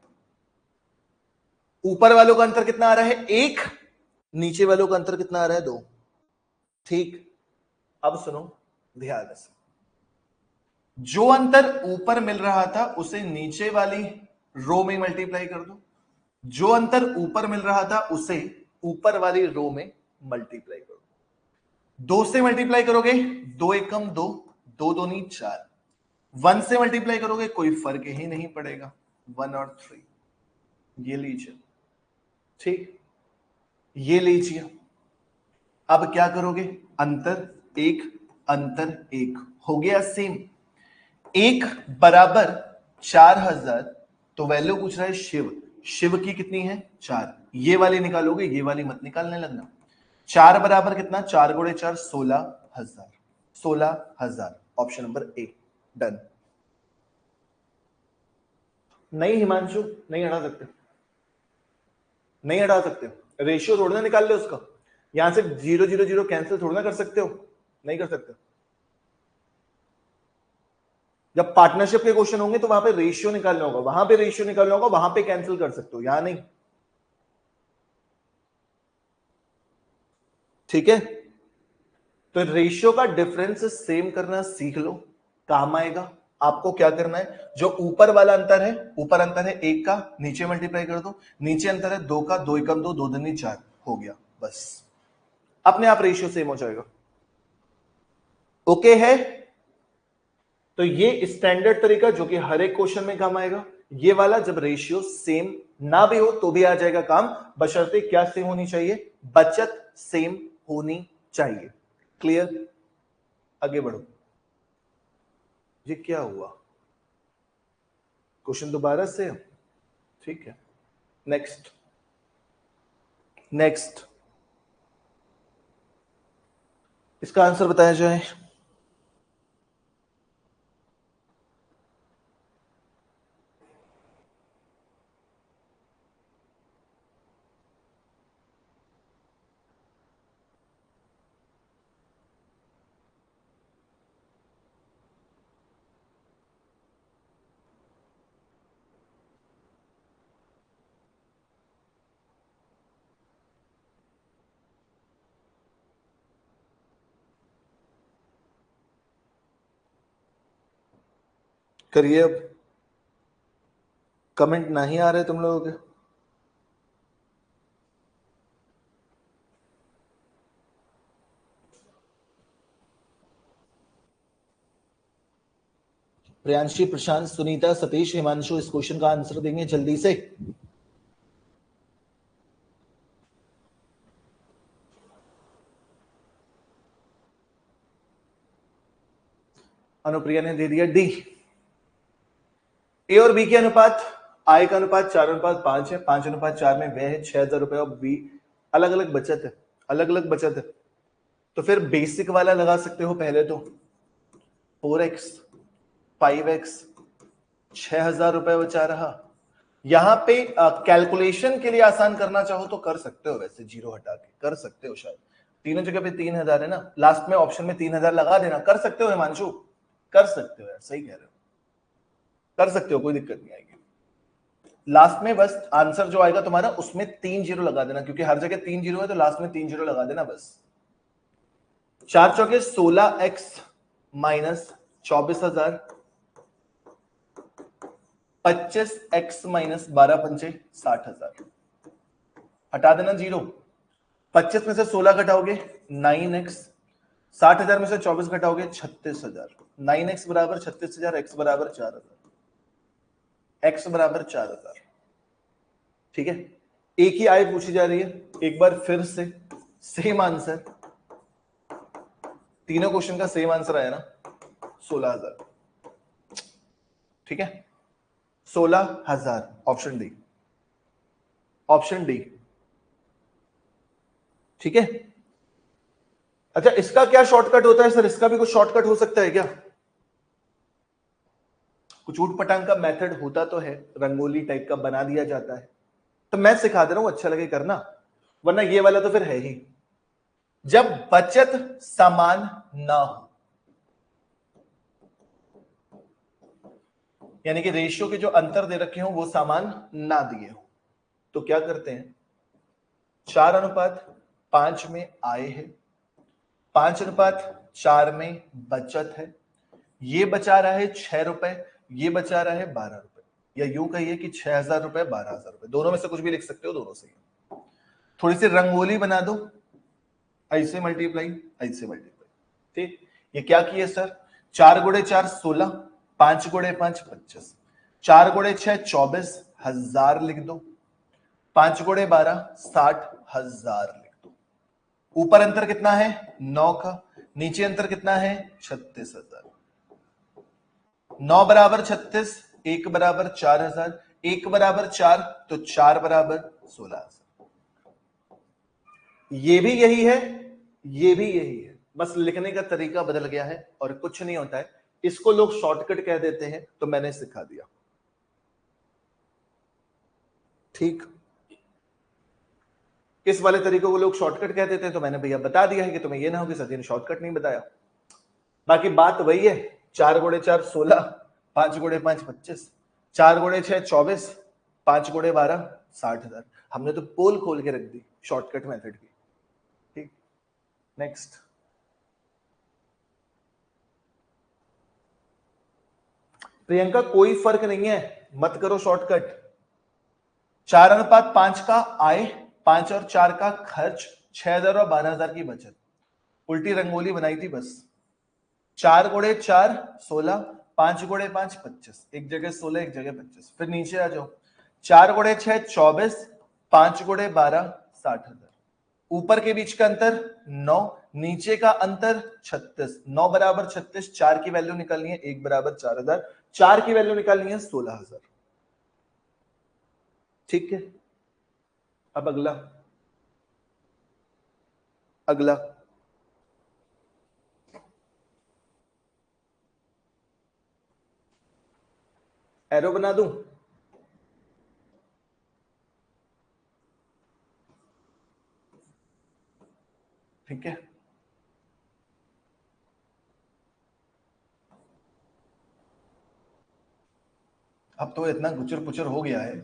ऊपर वालों का अंतर कितना आ रहा है 1, नीचे वालों का अंतर कितना आ रहा है 2। ठीक, अब सुनो ध्यान से, जो अंतर ऊपर मिल रहा था उसे नीचे वाली रो में मल्टीप्लाई कर दो, जो अंतर ऊपर मिल रहा था उसे ऊपर वाली रो में मल्टीप्लाई करो। 2 से मल्टीप्लाई करोगे 2 एकम 2, 2 दूनी 4, 1 से मल्टीप्लाई करोगे कोई फर्क ही नहीं पड़ेगा, 1 और 3, ये लीजिए। ठीक, ये लीजिए। अब क्या करोगे, अंतर 1 अंतर 1 हो गया सेम, 1 बराबर 4,000, तो वैल्यू पूछ रहा है शिव, शिव की कितनी है 4, ये वाली निकालोगे ये वाली मत निकालने लगना। 4 बराबर कितना, 4 गुणे 4 16,000, 16,000 ऑप्शन नंबर ए, डन। नहीं हिमांशु, नहीं हटा सकते, नहीं हटा सकते हो, रेशियो थोड़ा ना निकाल ले उसका, यहां से 0 0 0 कैंसिल थोड़ा ना कर सकते हो, नहीं कर सकते। जब पार्टनरशिप के क्वेश्चन होंगे तो वहां पे रेशियो निकालना होगा, वहां पे रेशियो निकालना होगा, वहां पे कैंसिल कर सकते हो, यहां नहीं। ठीक है, तो रेशियो का डिफरेंस सेम करना सीख लो, काम आएगा। आपको क्या करना है, जो ऊपर वाला अंतर है, ऊपर अंतर है 1 का, नीचे मल्टीप्लाई कर दो, नीचे अंतर है 2 का, 2 एकम 2, 2 दूनी 4 हो गया, बस अपने आप रेशियो सेम हो जाएगा। ओके है, तो ये स्टैंडर्ड तरीका जो कि हर एक क्वेश्चन में काम आएगा, ये वाला जब रेशियो सेम ना भी हो तो भी आ जाएगा काम, बशर्ते क्या सेम होनी चाहिए, बचत सेम होनी चाहिए। क्लियर, आगे बढ़ो। ये क्या हुआ, क्वेश्चन दोबारा से, ठीक है, नेक्स्ट नेक्स्ट, इसका आंसर बताया जाए। करिए, अब कमेंट नहीं आ रहे तुम लोगों के। प्रियांशी, प्रशांत, सुनीता, सतीश, हिमांशु इस क्वेश्चन का आंसर देंगे जल्दी से। अनुप्रिया ने दे दिया डी। ए और बी के अनुपात, आय का अनुपात 4:5 है, 5:4 में व्यय है 6,000 रुपए, और बी अलग अलग बचत है, अलग अलग बचत है, तो फिर बेसिक वाला लगा सकते हो पहले तो, 4x 5x 6,000 रुपए बचा रहा। यहां पे कैलकुलेशन के लिए आसान करना चाहो तो कर सकते हो, वैसे जीरो हटा के कर सकते हो, शायद तीनों जगह पे 3,000 है ना, लास्ट में ऑप्शन में 3,000 लगा देना, कर सकते हो हिमांशु, कर सकते हो यार, सही कह रहे हो, कर सकते हो, कोई दिक्कत नहीं आएगी। लास्ट में बस आंसर जो आएगा तुम्हारा उसमें 3 जीरो लगा देना, क्योंकि हर जगह 3 जीरो है तो लास्ट में 3 जीरो लगा देना बस। 4 चौके 16x माइनस 24,000, 25x माइनस 12 पंचे 60,000, हटा देना जीरो, 25 में से 16 घटाओगे 9x, 60,000 में से 24 घटाओगे 36,000, 9x बराबर 36,000, x बराबर 4,000, x बराबर 4,000। ठीक है, एक ही आय पूछी जा रही है, एक बार फिर से सेम आंसर, तीनों क्वेश्चन का सेम आंसर आया ना, 16,000। ठीक है, 16,000, ऑप्शन डी, ऑप्शन डी। ठीक है, अच्छा इसका क्या शॉर्टकट होता है सर, इसका भी कुछ शॉर्टकट हो सकता है क्या, कुछ ऊट पटांग का मेथड होता तो है, रंगोली टाइप का बना दिया जाता है, तो मैं सिखा दे रहा हूं, अच्छा लगे करना, वरना ये वाला तो फिर है ही, जब बचत समान ना हो, यानी कि रेशियो के जो अंतर दे रखे हो वो समान ना दिए हो, तो क्या करते हैं, 4:5 में आय है, 5:4 में बचत है, ये बचा रहा है 6 रुपए, ये बचा रहा है 12 रुपए, या यूं कहिए कि 6,000 रुपए 12,000 रुपए, दोनों में से कुछ भी लिख सकते हो, दोनों से थोड़ी सी रंगोली बना दो, ऐसे मल्टीप्लाई, ऐसे मल्टीप्लाई। ठीक, ये क्या किए सर, 4 गुणे 4 16, 5 गुणे 5 25, 4 गुणे 6 24,000 लिख दो, 5 गुणे 12 60,000 लिख दो। ऊपर अंतर कितना है 9 का, नीचे अंतर कितना है 36,000, 9 बराबर 36, 1 बराबर 4,000, 1 बराबर 4 तो 4 बराबर 16,000। ये भी यही है, ये भी यही है, बस लिखने का तरीका बदल गया है और कुछ नहीं होता है, इसको लोग शॉर्टकट कह देते हैं, तो मैंने सिखा दिया। ठीक, इस वाले तरीकों को लोग शॉर्टकट कह देते हैं, तो मैंने भैया बता दिया है कि तुम्हें ये ना हो कि सर जी ने शॉर्टकट नहीं बताया। बाकी बात वही है, 4 गुणे 4 16, 5 गुणे 5 25, 4 गुणे 6 24, 5 गुणे 12 60,000। हमने तो पोल खोल के रख दी शॉर्टकट मेथड की। ठीक, नेक्स्ट। प्रियंका कोई फर्क नहीं है, मत करो शॉर्टकट। 4:5 का आय, 5 और 4 का खर्च, 6,000 और 12,000 की बचत। उल्टी रंगोली बनाई थी बस। 4 गुणे 4 16, 5 गुणे 5 25, एक जगह 16 एक जगह 25। फिर नीचे आ जाओ, 4 गुणे 6 24, 5 गुणे 12 60,000। ऊपर के बीच का अंतर 9, नीचे का अंतर 36। 9 बराबर 36, 4 की वैल्यू निकालनी है, 1 बराबर 4,000, 4 की वैल्यू निकालनी है 16,000। ठीक है, अब अगला अगला एरो बना दूं? ठीक है, अब तो इतना गुचर पुचर हो गया है,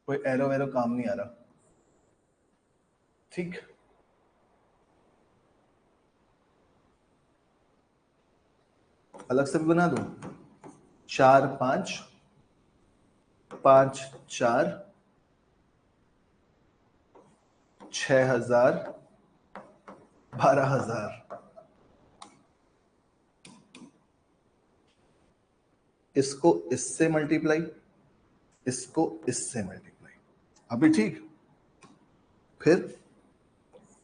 कोई एरो वेरो काम नहीं आ रहा। ठीक, अलग से भी बना दूं? 4 5 5 4 6,000 12,000। इसको इससे मल्टीप्लाई, इसको इससे मल्टीप्लाई, अभी ठीक। फिर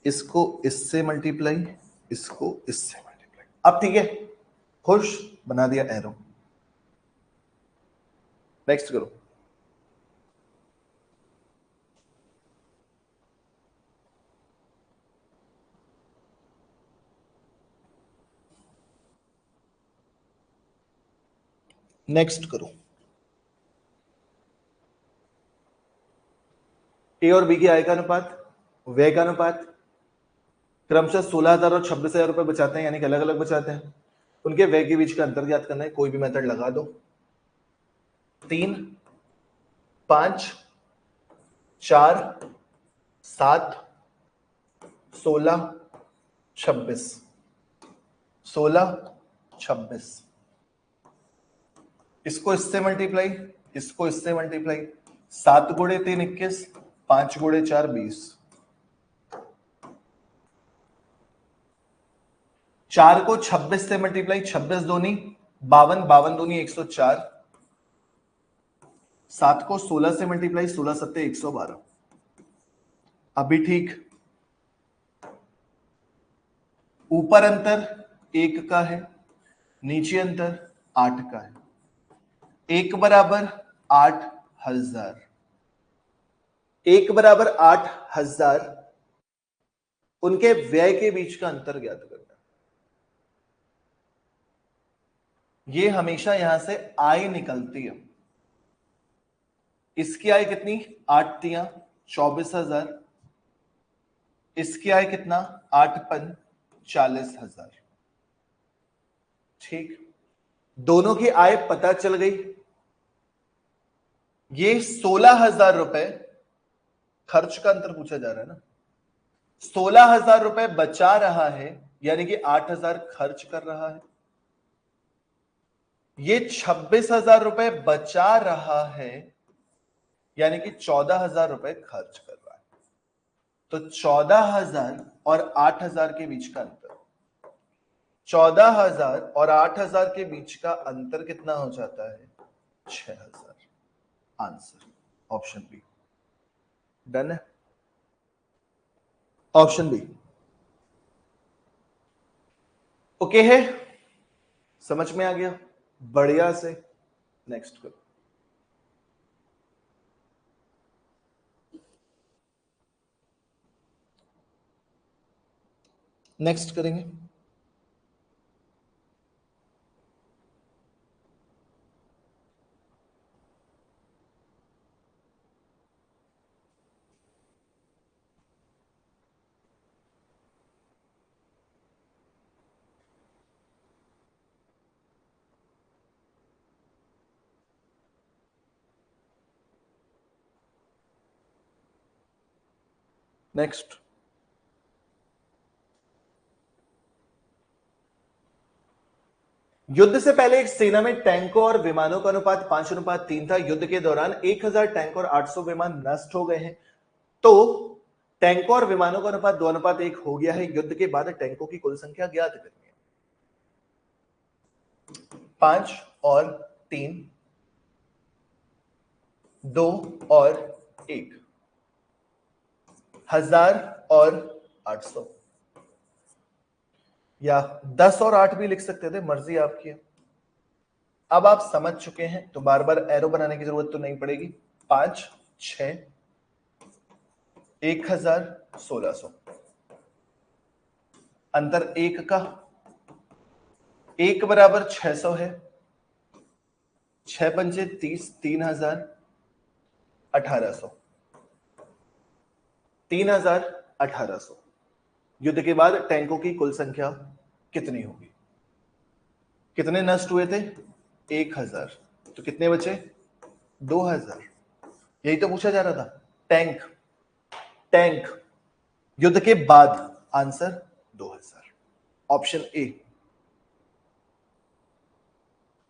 इसको इससे मल्टीप्लाई, इसको इससे मल्टीप्लाई। अब ठीक है, खुश, बना दिया एरो। नेक्स्ट करो। नेक्स्ट करो। ए और बी की आय का अनुपात, व्यय का अनुपात, क्रमशः 16,000 और 26,000 रुपए बचाते हैं, यानी कि अलग अलग बचाते हैं। उनके व्यय के बीच का अंतर ज्ञात करना है, कोई भी मेथड लगा दो। 3 5 4 7 16 26, 16 26, इसको इससे मल्टीप्लाई, इसको इससे मल्टीप्लाई। 7 गुणे 3 21, 5 गुणे 4 20, 4 को 26 से मल्टीप्लाई, 26 दूनी 52, 52 दूनी 104, 7 को 16 से मल्टीप्लाई, 16 सत्ते 112। अभी ठीक। ऊपर अंतर 1 का है, नीचे अंतर 8 का है। 1 बराबर 8,000, 1 बराबर 8,000, उनके व्यय के बीच का अंतर ज्ञात करना। ये हमेशा यहां से आय निकलती है। इसकी आय कितनी? 8 तिया 24,000, इसकी आय कितना? 8 पन 40,000। ठीक, दोनों की आय पता चल गई। ये 16,000 रुपए खर्च का अंतर पूछा जा रहा है ना। 16,000 रुपए बचा रहा है, यानी कि 8,000 खर्च कर रहा है। ये 26,000 रुपए बचा रहा है, यानी कि 14,000 रुपए खर्च कर रहा है। तो 14,000 और 8,000 के बीच का अंतर, 14,000 और 8,000 के बीच का अंतर कितना हो जाता है? 6,000। Answer option B. डन है, ऑप्शन बी ओके है, समझ में आ गया? बढ़िया से। नेक्स्ट करो। नेक्स्ट करेंगे। नेक्स्ट, युद्ध से पहले एक सेना में टैंकों और विमानों का अनुपात 5:3 था। युद्ध के दौरान 1000 टैंक और 800 विमान नष्ट हो गए हैं। तो टैंकों और विमानों का अनुपात 2:1 हो गया है। युद्ध के बाद टैंकों की कुल संख्या ज्ञात करनी है। 5 और 3, 2 और 1, 1000 और 800, या 10 और 8 भी लिख सकते थे, मर्जी आपकी है। अब आप समझ चुके हैं तो बार बार एरो बनाने की जरूरत तो नहीं पड़ेगी। 5, 6, 1000, 1600, अंतर 1 का, 1 बराबर 600 है, 6 पंजे 30, 3000, 1800, 3000, 1800। युद्ध के बाद टैंकों की कुल संख्या कितनी होगी? कितने नष्ट हुए थे? 1000, तो कितने बचे? 2000। यही तो पूछा जा रहा था। टैंक, टैंक युद्ध के बाद, आंसर 2000, ऑप्शन ए।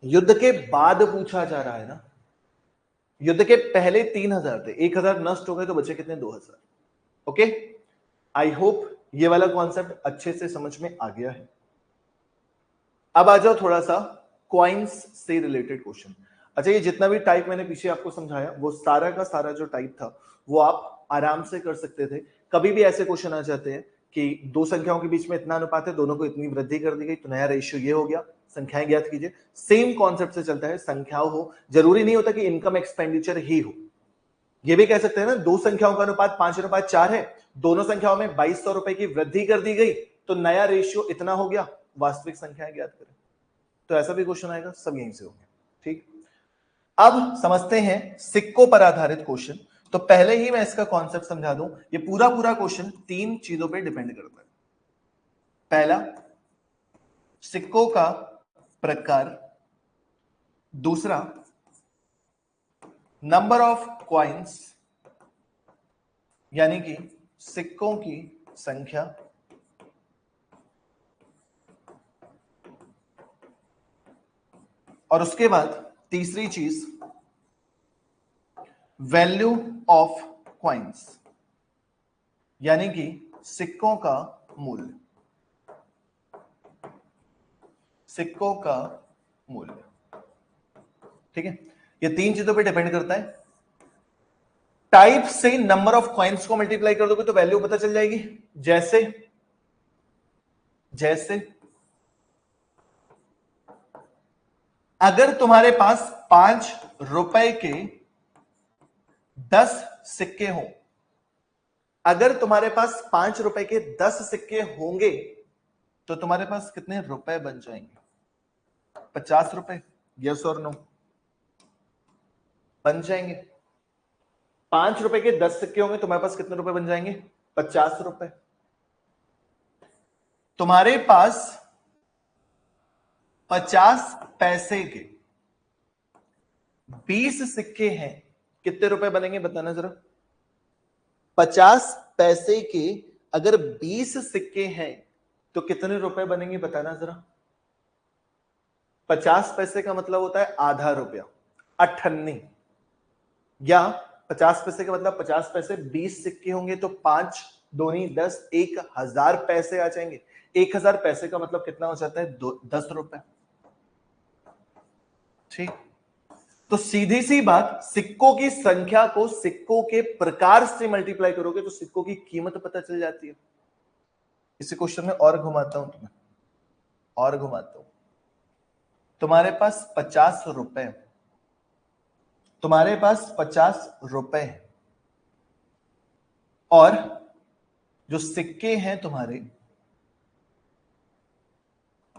युद्ध के बाद पूछा जा रहा है ना, युद्ध के पहले 3000 थे, 1000 नष्ट हो गए तो बचे कितने? 2000। ओके, आई होप ये वाला कॉन्सेप्ट अच्छे से समझ में आ गया है। अब आ जाओ थोड़ा सा क्वाइंस से रिलेटेड क्वेश्चन। अच्छा, ये जितना भी टाइप मैंने पीछे आपको समझाया वो सारा का सारा जो टाइप था वो आप आराम से कर सकते थे। कभी भी ऐसे क्वेश्चन आ जाते हैं कि दो संख्याओं के बीच में इतना अनुपात है, दोनों को इतनी वृद्धि कर दी गई तो नया रेशियो ये हो गया, संख्याएं ज्ञात कीजिए। सेम कॉन्सेप्ट से चलता है, संख्याओं हो, जरूरी नहीं होता कि इनकम एक्सपेंडिचर ही हो। ये भी कह सकते हैं ना, दो संख्याओं का अनुपात 5:4 है, दोनों संख्याओं में 2200 रुपए की वृद्धि कर दी गई तो नया रेशियो इतना हो गया, वास्तविक संख्याएं ज्ञात करें। तो ऐसा भी क्वेश्चन आएगा, सब यहीं से होंगे। ठीक, अब समझते हैं सिक्कों पर आधारित क्वेश्चन। तो पहले ही मैं इसका कॉन्सेप्ट समझा दूं, ये पूरा पूरा क्वेश्चन 3 चीजों पे डिपेंड करता है। पहला, सिक्कों का प्रकार, दूसरा नंबर ऑफ कॉइन्स यानी कि सिक्कों की संख्या, और उसके बाद तीसरी चीज वैल्यू ऑफ कॉइन्स यानी कि सिक्कों का मूल्य, सिक्कों का मूल्य। ठीक है, ये 3 चीजों पे डिपेंड करता है। टाइप से नंबर ऑफ कॉइन्स को मल्टीप्लाई कर दोगे तो वैल्यू पता चल जाएगी। जैसे जैसे अगर तुम्हारे पास 5 रुपए के 10 सिक्के हों, अगर तुम्हारे पास 5 रुपए के 10 सिक्के होंगे तो तुम्हारे पास कितने रुपए बन जाएंगे? 50 रुपए। यस और नो? बन जाएंगे। 5 रुपए के 10 सिक्के होंगे, तुम्हारे पास कितने रुपए बन जाएंगे? 50 रुपए। तुम्हारे पास 50 पैसे के 20 सिक्के हैं, कितने रुपए बनेंगे बताना जरा। 50 पैसे के अगर 20 सिक्के हैं तो कितने रुपए बनेंगे बताना जरा। 50 पैसे का मतलब होता है आधा रुपया, 98। या 50 पैसे का मतलब 50 पैसे, 20 सिक्के होंगे तो 5 दूनी 10, 1000 पैसे आ जाएंगे। 1000 पैसे का मतलब कितना हो जाता है? 10 रुपए। ठीक, तो सीधी सी बात, सिक्कों की संख्या को सिक्कों के प्रकार से मल्टीप्लाई करोगे तो सिक्कों की कीमत पता चल जाती है। इसी क्वेश्चन में और घुमाता हूं तुम्हें, और घुमाता हूं। तुम्हारे पास 50 रुपए, तुम्हारे पास 50 रुपए है और जो सिक्के हैं तुम्हारे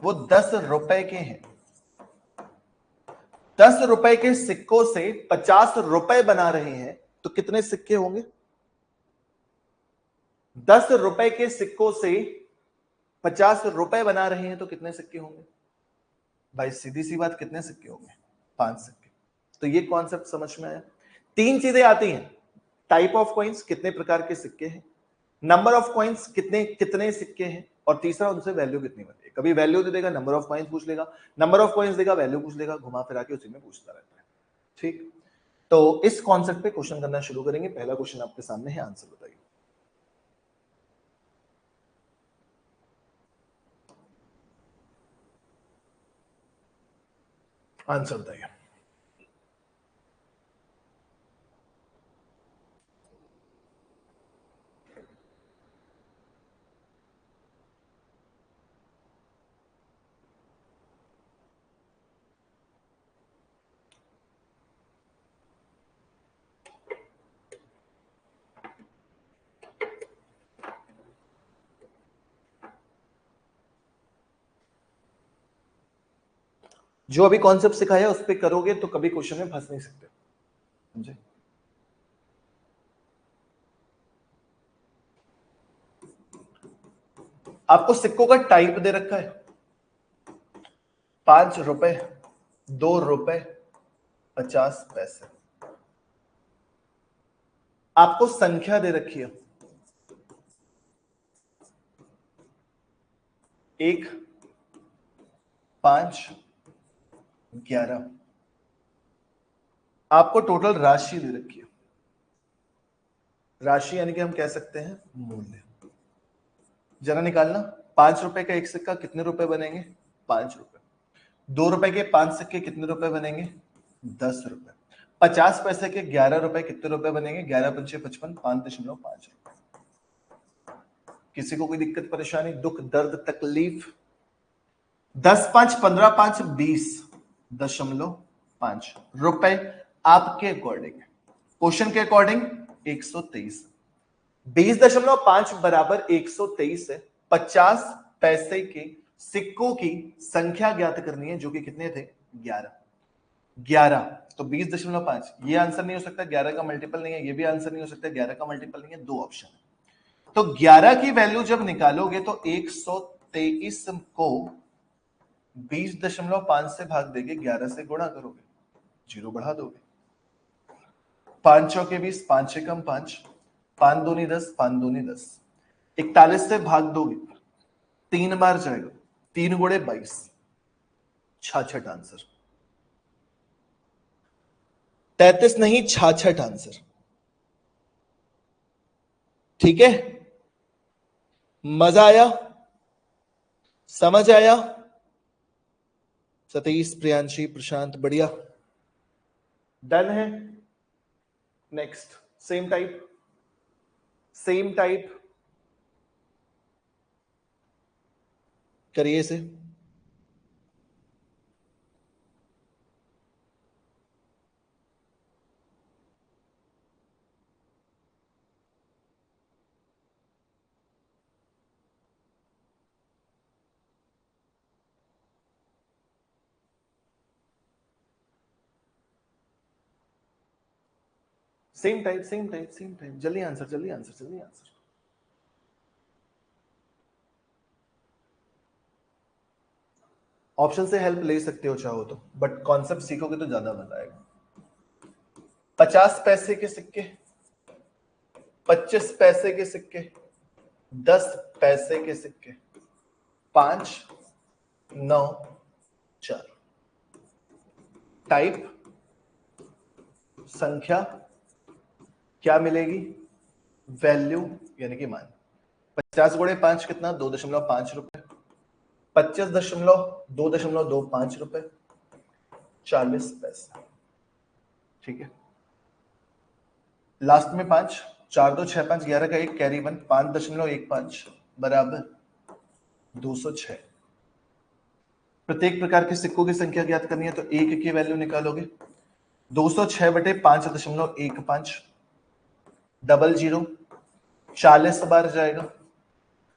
वो 10 रुपए के हैं। 10 रुपए के सिक्कों से 50 रुपए बना रहे हैं तो कितने सिक्के होंगे? 10 रुपए के सिक्कों से 50 रुपए बना रहे हैं तो कितने सिक्के होंगे? भाई सीधी सी बात, कितने सिक्के होंगे? 5 सिक्के। तो ये कॉन्सेप्ट समझ में आया। 3 चीजें आती हैं, टाइप ऑफ कॉइन्स, कितने प्रकार के सिक्के हैं, नंबर ऑफ कॉइन्स कितने कितने सिक्के हैं, और तीसरा उनसे वैल्यू कितनी बनती है। कभी वैल्यू दे देगा, नंबर ऑफ कॉइन्स पूछ लेगा, नंबर ऑफ कॉइन्स देगा, वैल्यू पूछ लेगा, घुमा फिरा के उसी में पूछता रहता है। ठीक, तो इस कॉन्सेप्ट पे क्वेश्चन करना शुरू करेंगे। पहला क्वेश्चन आपके सामने है, आंसर बताइए। आंसर बताइए। जो अभी कॉन्सेप्ट सिखाया उस पर करोगे तो कभी क्वेश्चन में फंस नहीं सकते, समझे। आपको सिक्कों का टाइप दे रखा है, 5 रुपए, 2 रुपए, 50 पैसे। आपको संख्या दे रखी है, 1, 5, 11। आपको टोटल राशि दे रखी है, राशि यानी कि हम कह सकते हैं मूल्य। जरा निकालना, 5 रुपए का एक सिक्का कितने रुपए बनेंगे, 5 रुपए। 2 रुपए के 5 सिक्के कितने रुपए बनेंगे, 10 रुपए। 50 पैसे के 11 रुपए कितने रुपए बनेंगे, 11 पंचे 55, 5.5 रुपए। किसी को कोई दिक्कत परेशानी, दुख दर्द तकलीफ। 10 5 15 5 20.5 रुपए आपके अकॉर्डिंग, क्वेश्चन के अकॉर्डिंग 123। 20.5 बराबर 123 है। 50 पैसे के सिक्कों की संख्या ज्ञात करनी है, जो कि कितने थे, 11। 11 तो 20.5, ये आंसर नहीं हो सकता, 11 का मल्टीपल नहीं है, ये भी आंसर नहीं हो सकता, 11 का मल्टीपल नहीं है, दो ऑप्शन है। तो 11 की वैल्यू जब निकालोगे तो 123 को 20.5 से भाग देके 11 से गुणा करोगे, जीरो बढ़ा दोगे। 5 चौके 20, 5 छह कम 5, 5 दूनी 10, 5 दूनी 10। 41 से भाग दोगे, 3 बार जाएगा, 3 गुणे 22, 66 आंसर। 33 नहीं, 66 आंसर। ठीक है, मजा आया, समझ आया। सतीश, प्रियांशी, प्रशांत, बढ़िया, डन है। Next, same type, same type करिए इसे। Same type, same type, same type, जल्दी आंसर, जल्दी आंसर, जल्दी आंसर। ऑप्शन से हेल्प ले सकते हो चाहो तो, बट कॉन्सेप्ट सीखोगे तो ज्यादा मजा आएगा। 50 पैसे के सिक्के, 25 पैसे के सिक्के, 10 पैसे के सिक्के, 5 9 4। टाइप, संख्या क्या मिलेगी, वैल्यू यानी कि मान। 50 गुणे 5 कितना, 2.5 रुपए। 25.2.25 रुपए, 40 पैसे। ठीक है, लास्ट में 5, 4 2 6 5, 11 का 1 कैरी 1, 5.15 बराबर 206। प्रत्येक प्रकार के सिक्कों की संख्या ज्ञात करनी है तो एक की वैल्यू निकालोगे, 206 बटे 5.15, डबल जीरो, 40 बार जाएगा।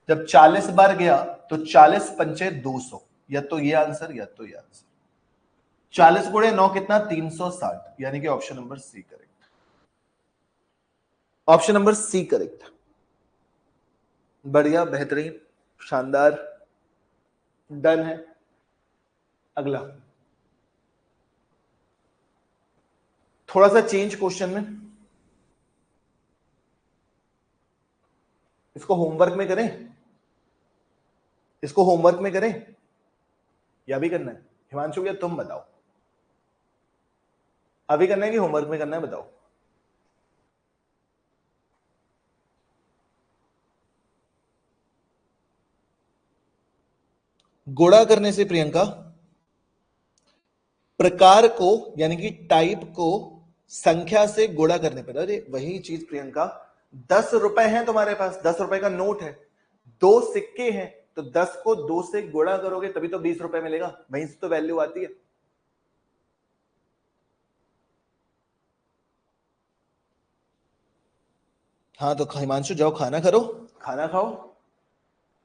जब 40 बार गया तो 40 पंचे 200, या तो ये आंसर या तो ये आंसर। 40 गुणे 9 कितना, 360, यानी कि option number C correct. Option number C correct. बढ़िया, बेहतरीन, शानदार, डन है। अगला, थोड़ा सा चेंज क्वेश्चन में, इसको होमवर्क में करें, इसको होमवर्क में करें या भी करना है? हिमांशु भैया तुम बताओ, अभी करना है कि होमवर्क में करना है, बताओ। गुणा करने से प्रियंका प्रकार को यानी कि टाइप को संख्या से गुणा करने पर, अरे वही चीज प्रियंका, 10 रुपए हैं तुम्हारे पास, 10 रुपए का नोट है, 2 सिक्के हैं, तो 10 को 2 से गुणा करोगे तभी तो 20 रुपए मिलेगा, वहीं से तो वैल्यू आती है। हाँ तो हिमांशु जाओ खाना करो, खाना खाओ,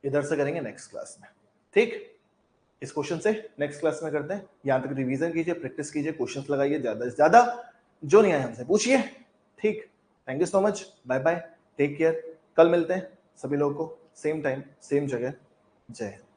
इधर से करेंगे नेक्स्ट क्लास में, ठीक? इस क्वेश्चन से नेक्स्ट क्लास में करते हैं। यहां तक रिवीजन कीजिए, प्रैक्टिस कीजिए, क्वेश्चंस लगाइए ज्यादा से ज्यादा, जो नहीं आए हमसे पूछिए, ठीक? Thank you so much, bye bye, take care, कल मिलते हैं सभी लोगों को सेम टाइम सेम जगह। जय हिंद।